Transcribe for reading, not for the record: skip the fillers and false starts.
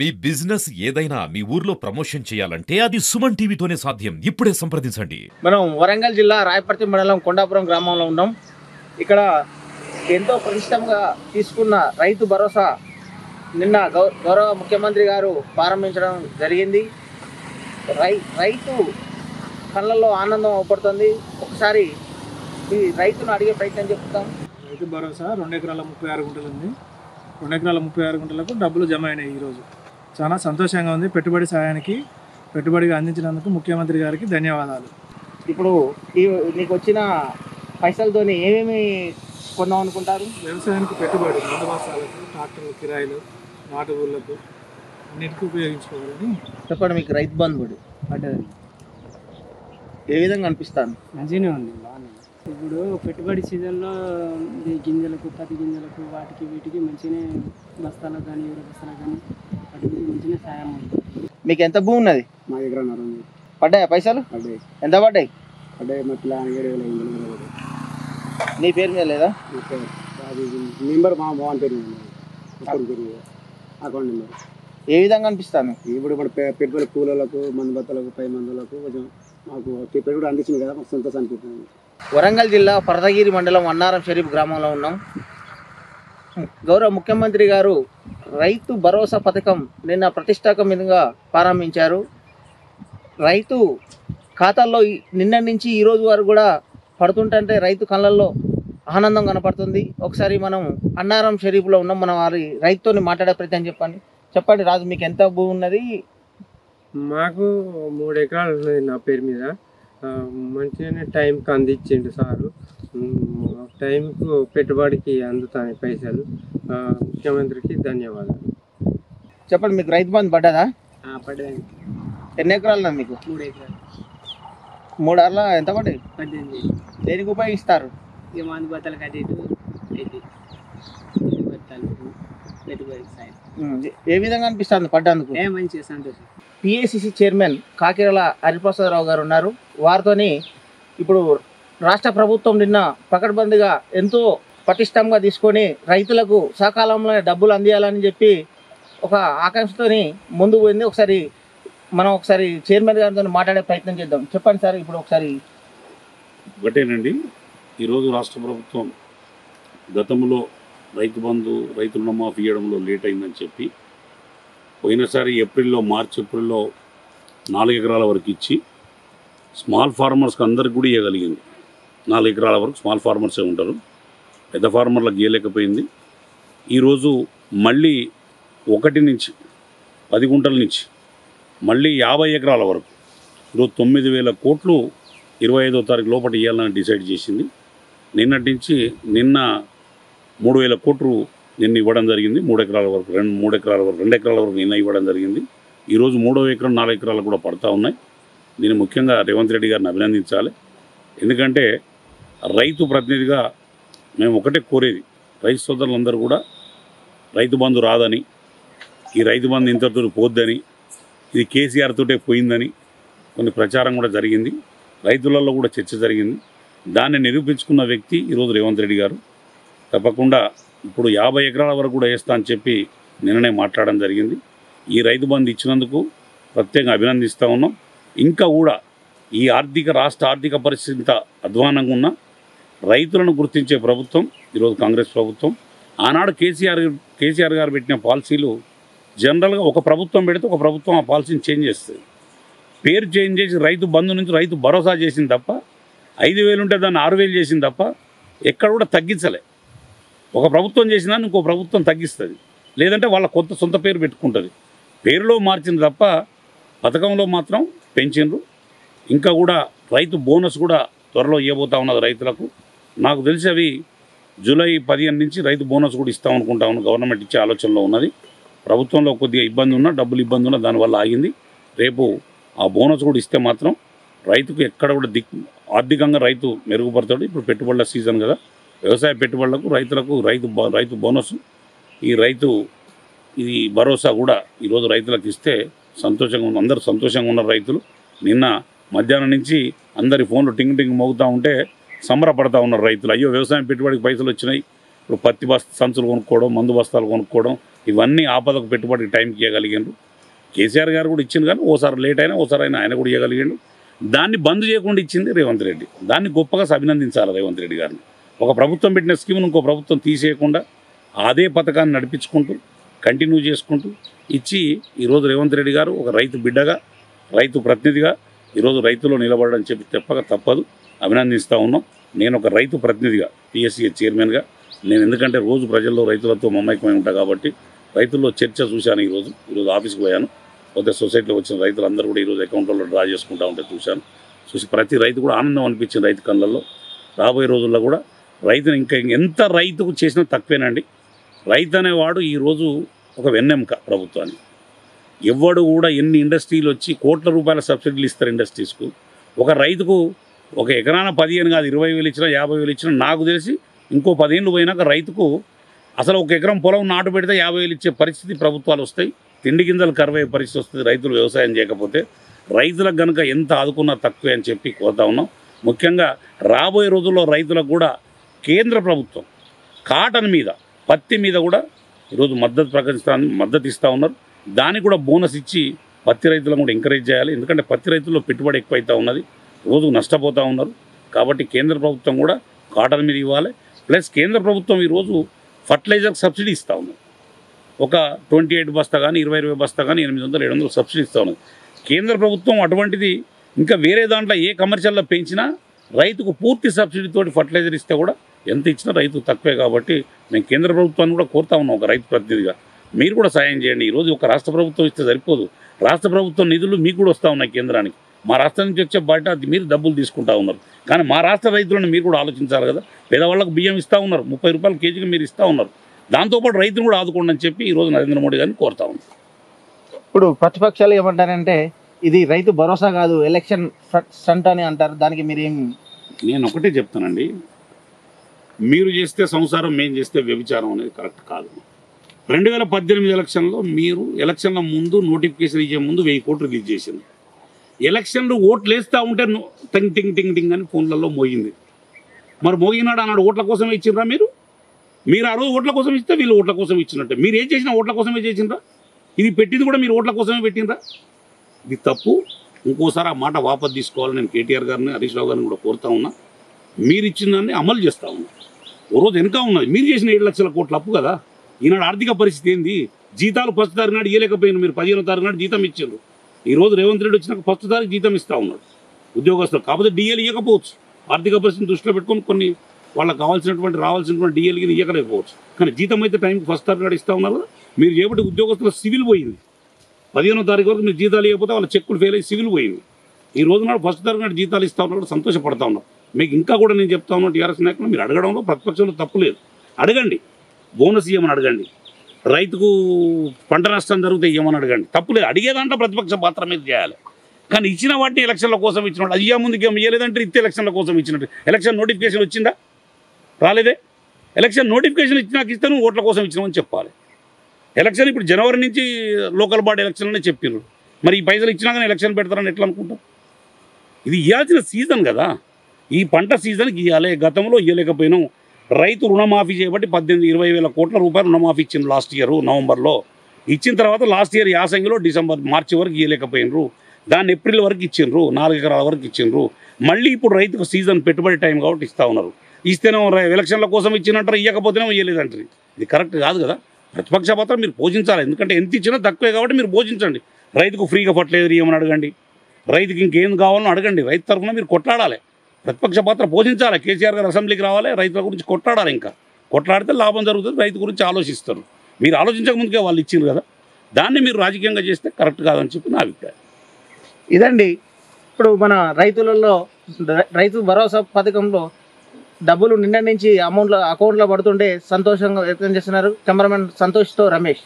మీ business ఏదైనా మీ ఊర్లో promotion చేయాలంటే అది సుమన్ టీవీతోనే సాధ్యం. ఇప్పుడే సంప్రదించండి. మనం వరంగల్ జిల్లా రాయపర్తి మండలం కొండాపురం గ్రామంలో ఉన్నాం. ఇక్కడ ఎంతో ప్రతిష్టంగా తీసుకున్న రైతు భరోసా నిన్న గౌరవ ముఖ్యమంత్రి గారు ప్రారంభించడం జరిగింది. రైతు కళ్ళల్లో ఆనందం అవపడుతుంది. ఒకసారి ఈ రైతును అడిగే ప్రయత్నం చెప్తాం. రైతు భరోసా 2 ఎకరాల 36 గుంటలు ఉంది. 2 ఎకరాల 36 గుంటలకు డబ్బులు జమ అయినాయి. ఈరోజు చాలా సంతోషంగా ఉంది. పెట్టుబడి సాయానికి పెట్టుబడిగా అందించినందుకు ముఖ్యమంత్రి గారికి ధన్యవాదాలు. ఇప్పుడు నీకు వచ్చిన పైసలతోని ఏమేమి కొందాం అనుకుంటారు? వ్యవసాయానికి పెట్టుబడి, మందు బస్తాలకు, ట్రాక్టర్లు కిరాయిలు, నాటుగుళ్లకు అన్నిటికీ ఉపయోగించుకోవాలని. చెప్పండి, మీకు రైతు బంధు పడ్డది ఏ విధంగా అనిపిస్తాను? మంచిగానే ఉంది, బాగానే. ఇప్పుడు పెట్టుబడి సీజన్లో గింజలకు, పత్తి గింజలకు, వాటికి వీటికి మంచిగానే బస్తాలకు కానీ ఎవరి బస్తాలకు కానీ వాటికి మంచిగా సాయం ఉంది. మీకు ఎంత భూమి ఉన్నది? మా దగ్గర ఉంది. పడ్డాయా పైసలు? పడ్డాయి. ఎంత పడ్డాయి? మట్లా 7,500. నీ పేరు మీద లేదా? అది నెంబర్ మా బాగుంది పేరు మీద అకౌంట్ నెంబర్. ఏ విధంగా అనిపిస్తాను? ఇప్పుడు పెట్టుబడి కూలీలకు, మందు బత్తలకు, పై మందులకు కొంచెం మాకు పెట్టుబడి అందించింది కదా, మాకు సంతోషం అనిపిస్తుంది. వరంగల్ జిల్లా పరదగిరి మండలం అన్నారం షరీఫ్ గ్రామంలో ఉన్నాం. గౌరవ ముఖ్యమంత్రి గారు రైతు భరోసా పథకం నిన్న ప్రతిష్టాత్మకంగా ప్రారంభించారు. రైతు ఖాతాల్లో నిన్న నుంచి ఈ రోజు వరకు కూడా పడుతుంటే రైతు కళ్ళల్లో ఆనందం కనపడుతుంది. ఒకసారి మనం అన్నారం షరీఫ్లో ఉన్నాం. మనం వారి రైతుతో మాట్లాడే ప్రయత్నం చెప్పండి రాజు, మీకు ఎంత భూమి ఉన్నది? మాకు 3 ఎకరాలు ఉన్నది నా పేరు మీద. మంచిగానే టైంకి అందించిండు సారు. టైంకు పెట్టుబడికి అందుతాయి పైసలు. ముఖ్యమంత్రికి ధన్యవాదాలు. చెప్పండి, మీకు రైతు బంధు పడ్డదా? పడ్డది. ఎన్ని ఎకరాలు ఉన్నది మీకు? 3 ఎకరాలు. 3 అర్ల ఎంత పడ్డాయి? 18. దేనికి ఉపయోగిస్తారు? ఇక మందు బత్తలు కట్టేటు అయితే పెట్టుబడి సాయం. ఏ విధంగా అనిపిస్తుంది పడ్డందుకు? మంచిగా సంతోషం. పిఏసిసి చైర్మన్ కాకిరాల హరిప్రసాదరావు గారు ఉన్నారు. వారితోని ఇప్పుడు రాష్ట్ర ప్రభుత్వం నిన్న పకడ్బందీగా ఎంతో పటిష్టంగా తీసుకొని రైతులకు సకాలంలో డబ్బులు అందియాలని చెప్పి ఒక ఆకాంక్షతోని ముందుకు పోయింది. ఒకసారి చైర్మన్ గారితో మాట్లాడే ప్రయత్నం చేద్దాం. చెప్పండి సార్, ఇప్పుడు ఒకసారి. ఒకటేనండి, ఈరోజు రాష్ట్ర ప్రభుత్వం గతంలో రైతు బంధు, రైతు రుణమాఫీ ఇవ్వడంలో లేట్ అయిందని చెప్పి పోయినసారి మార్చి ఏప్రిల్లో 4 ఎకరాల వరకు ఇచ్చి స్మాల్ ఫార్మర్స్కి అందరికి కూడా ఇవ్వగలిగింది. 4 ఎకరాల వరకు స్మాల్ ఫార్మర్సే ఉంటారు, పెద్ద ఫార్మర్లకు ఇవ్వలేకపోయింది. ఈరోజు మళ్ళీ 1 నుంచి 10 గుంటల నుంచి మళ్ళీ 50 ఎకరాల వరకు ఈరోజు 9,000 కోట్లు 25వ తారీఖు లోపల ఇవ్వాలని డిసైడ్ చేసింది. నిన్నటి నుంచి నిన్న 3,000 కోట్లు నిన్న ఇవ్వడం జరిగింది. 3 ఎకరాల వరకు 2 ఎకరాల వరకు నిన్న ఇవ్వడం జరిగింది. ఈరోజు 3వ ఎకరం 4 ఎకరాలు కూడా పడతా ఉన్నాయి. నేను ముఖ్యంగా రేవంత్ రెడ్డి గారిని అభినందించాలి. ఎందుకంటే రైతు ప్రతినిధిగా మేము ఒకటే కోరేది, రైతు సోదరులందరూ కూడా రైతు బంధు రాదని, ఈ రైతు బంధు ఇంతటితో పోద్దని, ఇది కేసీఆర్ తోటే పోయిందని కొన్ని ప్రచారం కూడా జరిగింది. రైతులలో కూడా చర్చ జరిగింది. దాన్ని నిరూపించుకున్న వ్యక్తి ఈరోజు రేవంత్ రెడ్డి గారు. తప్పకుండా ఇప్పుడు 50 ఎకరాల వరకు కూడా వేస్తా అని చెప్పి నిన్ననే మాట్లాడడం జరిగింది. ఈ రైతు బంధు ఇచ్చినందుకు ప్రత్యేకంగా అభినందిస్తూ ఉన్నాం. ఇంకా కూడా ఈ రాష్ట్ర ఆర్థిక పరిస్థితి ఇంత అధ్వానంగా ఉన్న రైతులను గుర్తించే ప్రభుత్వం ఈరోజు కాంగ్రెస్ ప్రభుత్వం. ఆనాడు కేసీఆర్ గారు పెట్టిన పాలసీలు జనరల్గా ఒక ప్రభుత్వం పెడితే ఒక ప్రభుత్వం ఆ పాలసీని చేంజ్ చేస్తుంది. పేరు చేంజ్ చేసి రైతు బంధు నుంచి రైతు భరోసా చేసింది తప్ప, 5,000 ఉంటే దాన్ని 6,000 చేసింది తప్ప ఎక్కడ కూడా తగ్గించలే. ఒక ప్రభుత్వం చేసినా ఇంకో ప్రభుత్వం తగ్గిస్తుంది, లేదంటే వాళ్ళ సొంత పేరు పెట్టుకుంటుంది. పేరులో మార్చింది తప్ప పథకంలో మాత్రం పెంచిండ్రు. ఇంకా కూడా రైతు బోనస్ కూడా త్వరలో ఇవ్వబోతా ఉన్నది రైతులకు. నాకు తెలిసి అవి జూలై 15 నుంచి రైతు బోనస్ కూడా ఇస్తామనుకుంటా ఉన్నాను. గవర్నమెంట్ ఇచ్చే ఆలోచనలో ఉన్నది. ప్రభుత్వంలో కొద్దిగా ఇబ్బంది ఉన్నా, డబ్బులు ఇబ్బంది ఉన్నా దానివల్ల ఆగింది. రేపు ఆ బోనస్ కూడా ఇస్తే మాత్రం రైతుకు ఎక్కడ కూడా ఆర్థికంగా రైతు మెరుగుపడతాడు. ఇప్పుడు పెట్టుబడుల సీజన్ కదా, వ్యవసాయ పెట్టుబడులకు రైతులకు రైతు బోనస్, ఇది భరోసా కూడా ఈరోజు రైతులకు ఇస్తే సంతోషంగా ఉంది. అందరూ సంతోషంగా ఉన్నారు రైతులు. నిన్న మధ్యాహ్నం నుంచి అందరి ఫోన్లు టింగ్ మోగుతూ ఉంటే సంబరపడతా ఉన్నారు రైతులు. అయ్యో వ్యవసాయం పెట్టుబడికి పైసలు వచ్చినాయి, ఇప్పుడు పత్తి సంచులు కొనుక్కోవడం, మందు బస్తాలు కొనుక్కోవడం, ఇవన్నీ ఆపదకు పెట్టుబడికి టైంకి ఇవ్వగలిగిండ్రు. కేసీఆర్ గారు కూడా ఇచ్చింది, కానీ ఓసారి లేట్ అయినా ఓసారి అయినా ఆయన కూడా ఇవ్వగలిగిండు. దాన్ని బంద్ చేయకుండా ఇచ్చింది రేవంత్ రెడ్డి. దాన్ని గొప్పగా అభినందించాలి రేవంత్ రెడ్డి గారిని. ఒక ప్రభుత్వం పెట్టిన స్కీమ్ను ఇంకో ప్రభుత్వం తీసేయకుండా అదే పథకాన్ని నడిపించుకుంటూ కంటిన్యూ చేసుకుంటూ ఇచ్చి ఈరోజు రేవంత్ రెడ్డి గారు ఒక రైతు బిడ్డగా, రైతు ప్రతినిధిగా ఈరోజు రైతులో నిలబడడం చెప్పి తప్పదు, అభినందిస్తూ ఉన్నాం. నేను ఒక రైతు ప్రతినిధిగా, పిఎస్సి చైర్మన్గా నేను, ఎందుకంటే రోజు ప్రజల్లో రైతులతో మమైకమై ఉంటా కాబట్టి రైతుల్లో చర్చ చూశాను. ఈరోజు ఆఫీస్కి పోయాను, పోతే సొసైటీలో వచ్చిన రైతులందరూ కూడా ఈరోజు అకౌంట్లలో డ్రా చేసుకుంటూ ఉంటే చూసి ప్రతి రైతు కూడా ఆనందం అనిపించింది రైతు కళ్ళల్లో. రాబోయే రోజుల్లో కూడా రైతుని ఇంకా ఎంత రైతుకు చేసినా తక్కువేనండి. రైతు అనేవాడు ఈరోజు ఒక వెన్నెముక ప్రభుత్వానికి. ఎవడు కూడా ఎన్ని ఇండస్ట్రీలు వచ్చి కోట్ల రూపాయల సబ్సిడీలు ఇస్తారు ఇండస్ట్రీస్కు. ఒక రైతుకు ఒక ఎకరాన 15 కాదు 20,000 ఇచ్చినా 50,000 ఇచ్చినా నాకు తెలిసి ఇంకో 10 ఏళ్ళు పోయినాక రైతుకు అసలు ఒక ఎకరం పొలం నాటు పెడితే 50,000 ఇచ్చే పరిస్థితి ప్రభుత్వాలు వస్తాయి. తిండి గింజలు కరువయ్యే పరిస్థితి వస్తుంది రైతులు వ్యవసాయం చేయకపోతే. రైతులకు కనుక ఎంత ఆదుకున్నా తక్కువే అని చెప్పి కోరుతా ఉన్నాం. ముఖ్యంగా రాబోయే రోజుల్లో రైతులకు కూడా కేంద్ర ప్రభుత్వం కాటన్ మీద, పత్తి మీద కూడా ఈరోజు మద్దతు ఇస్తూ ఉన్నారు. దానికి కూడా బోనస్ ఇచ్చి పత్తి రైతులను కూడా ఎంకరేజ్ చేయాలి. ఎందుకంటే పత్తి రైతుల్లో పెట్టుబడి ఎక్కువైతే ఉన్నది, రోజు నష్టపోతూ ఉన్నారు. కాబట్టి కేంద్ర ప్రభుత్వం కూడా కాటన్ మీద ఇవ్వాలి. ప్లస్ కేంద్ర ప్రభుత్వం ఈరోజు ఫర్టిలైజర్ సబ్సిడీ ఇస్తూ ఉన్నది. ఒక 28 బస్తా కానీ 20 బస్తా కానీ 800-700 సబ్సిడీ ఇస్తూ ఉన్నది కేంద్ర ప్రభుత్వం. అటువంటిది ఇంకా వేరే దాంట్లో ఏ కమర్షియల్లో పెంచినా రైతుకు పూర్తి సబ్సిడీతోటి ఫర్టిలైజర్ ఇస్తే కూడా ఎంత ఇచ్చినా రైతు తక్కువే. కాబట్టి మేము కేంద్ర ప్రభుత్వాన్ని కూడా కోరుతా ఉన్నాం ఒక రైతు ప్రతినిధిగా, మీరు కూడా సాయం చేయండి. ఈరోజు ఒక రాష్ట్ర ప్రభుత్వం ఇస్తే సరిపోదు, రాష్ట్ర ప్రభుత్వం నిధులు మీకు కూడా వస్తూ ఉన్నాయి కేంద్రానికి. మా రాష్ట్రం నుంచి వచ్చే బయట మీరు డబ్బులు తీసుకుంటా ఉన్నారు, కానీ మా రాష్ట్ర రైతులను మీరు కూడా ఆలోచించాలి కదా. పేదవాళ్ళకు బియ్యం ఇస్తూ ఉన్నారు, 30 రూపాయల కేజీకి మీరు ఇస్తూ ఉన్నారు. దాంతోపాటు రైతును కూడా ఆదుకోండి అని చెప్పి ఈరోజు నరేంద్ర మోడీ గారిని కోరుతా ఉన్నాం. ఇప్పుడు ప్రతిపక్షాలు ఏమంటారంటే ఇది రైతు భరోసా కాదు, ఎలక్షన్ స్టంట్ అని అంటారు. దానికి మీరేం? నేను ఒకటే చెప్తానండి, మీరు చేస్తే సంసారం, మేము చేస్తే వ్యభిచారం అనేది కరెక్ట్ కాదు. 2018 ఎలక్షన్లో మీరు ఎలక్షన్ల ముందు నోటిఫికేషన్ ఇచ్చే ముందు 1000 కోట్లు రిలీజ్ చేసింది. ఎలక్షన్లు ఓట్లు వేస్తూ ఉంటే టింగ్ టింగ్ టింగ్ టింగ్ అని ఫోన్లలో మోగింది. మరి మోగినాడు అన్నాడు ఓట్ల కోసమే ఇచ్చిండ్రా మీరు ఆ రోజు ఓట్ల కోసం ఇస్తే వీళ్ళు ఓట్ల కోసం ఇచ్చినట్టే. మీరు ఏం చేసినా ఓట్ల కోసమే చేసిండ్రా. ఇది పెట్టింది కూడా మీరు ఓట్ల కోసమే పెట్టిండ్రా. ఇది తప్పు. ఇంకోసారి ఆ మాట వాపసు తీసుకోవాలని నేను కేటీఆర్ గారిని, హరీష్ రావు గారిని కూడా కోరుతా ఉన్నా. మీరు ఇచ్చిన దాన్ని అమలు చేస్తూ ఉన్నా. ఓ రోజు వెనక ఉన్నది, మీరు చేసిన 7 లక్షల కోట్ల అప్పు కదా. ఈనాడు ఆర్థిక పరిస్థితి ఏంది? జీతాలు 1st తారీఖు నాడు ఇవ్వలేకపోయినా, మీరు 15వ తారీఖు నాడు జీతం ఇచ్చారు. ఈరోజు రేవంత్ రెడ్డి వచ్చినాక 1st తారీఖు జీతం ఇస్తూ ఉన్నాడు ఉద్యోగస్తులు. కాకపోతే డిఎల్ ఇవ్వకపోవచ్చు, ఆర్థిక పరిస్థితిని దృష్టిలో పెట్టుకొని కొన్ని వాళ్ళకి కావాల్సినటువంటి రావాల్సినటువంటి డిఎల్కి ఇవ్వలేకపోవచ్చు. కానీ జీతం అయితే టైంకి 1st తారీఖు నాడు ఇస్తూ ఉన్నారు కదా. మీరు చేపట్టి ఉద్యోగస్తుల సివిల్ పోయింది. 15వ తారీఖు వరకు మీరు జీతాలు ఇవ్వకపోతే వాళ్ళ చెక్కులు ఫెయిల్ అయ్యి సివిల్ పోయింది. ఈ రోజు నాడు 1st తారీఖు నాడు జీతాలు ఇస్తూ ఉన్నారు, సంతోషపడతా ఉన్నారు. మీకు ఇంకా కూడా నేను చెప్తా ఉన్నాను, టీఆర్ఎస్ నాయకులు మీరు అడగడంలో ప్రతిపక్షంలో తప్పు లేదు. అడగండి, బోనస్ ఇవ్వమని అడగండి, రైతుకు పంట నష్టం జరిగితే ఇవ్వమని అడగండి, తప్పులేదు. అడిగేదంటే ప్రతిపక్ష పాత్ర మీద చేయాలి. కానీ ఇచ్చిన వాటిని ఎలక్షన్ల కోసం ఇచ్చినట్టు, అయ్యా ముందుకు ఏమి ఇవ్వలేదంటే ఇస్తే ఎలక్షన్ల కోసం ఇచ్చినట్టు. ఎలక్షన్ నోటిఫికేషన్ వచ్చిందా? రాలేదే. ఎలక్షన్ నోటిఫికేషన్ ఇచ్చినాక ఇస్తే నువ్వు ఓట్ల కోసం ఇచ్చినామని చెప్పాలి. ఎలక్షన్ ఇప్పుడు జనవరి నుంచి లోకల్ బాడీ ఎలక్షన్లనే చెప్పారు. మరి ఈ పైసలు ఇచ్చినాకనే ఎలక్షన్ పెడతారని ఎట్లా అనుకుంటాం? ఇది ఇవ్వాల్సిన సీజన్ కదా, ఈ పంట సీజన్కి ఇవ్వాలి. గతంలో ఇవ్వలేకపోయినాం. రైతు రుణమాఫీ చేయబట్టి 18-20 వేల కోట్ల రూపాయలు రుణమాఫీ ఇచ్చింది లాస్ట్ ఇయర్ నవంబర్లో. ఇచ్చిన తర్వాత లాస్ట్ ఇయర్ యాసంగిలో మార్చి వరకు ఇవ్వలేకపోయినరు. దాన్ని ఏప్రిల్ వరకు ఇచ్చిండ్రు, 4 ఎకరాల వరకు ఇచ్చిండ్రు. మళ్ళీ ఇప్పుడు రైతుకు సీజన్ పెట్టుబడి టైం కాబట్టి ఇస్తూ ఉన్నారు. ఇస్తేనేమో ఎలక్షన్ల కోసం ఇచ్చినట్టు, ఇవ్వకపోతేనేమో ఇవ్వలేదంటారు. ఇది కరెక్ట్ కాదు కదా. ప్రతిపక్ష పాత్ర మీరు పోషించాలి. ఎందుకంటే ఎంత ఇచ్చినా తక్కువే కాబట్టి మీరు పోషించండి. రైతుకు ఫ్రీగా ఫర్టిలైజర్ ఇవ్వమని అడగండి, రైతుకి ఇంకేం కావాలని అడగండి. రైతు తరఫున మీరు కొట్లాడాలి, ప్రతిపక్ష పాత్ర పోషించాలి. కేసీఆర్ గారు అసెంబ్లీకి రావాలి, రైతుల గురించి కొట్లాడాలి. ఇంకా కొట్లాడితే లాభం జరుగుతుంది, రైతు గురించి ఆలోచిస్తారు. మీరు ఆలోచించక ముందుకే వాళ్ళు ఇచ్చిండ్రు కదా, దాన్ని మీరు రాజకీయంగా చేస్తే కరెక్ట్ కాదని చెప్పి నా అభిప్రాయం. ఇదండి ఇప్పుడు మన రైతులలో రైతు భరోసా పథకంలో డబ్బులు నిన్న నుంచి అకౌంట్లో పడుతుంటే సంతోషంగా వ్యక్తం చేస్తున్నారు. కెమెరామెన్ సంతోష్తో రమేష్.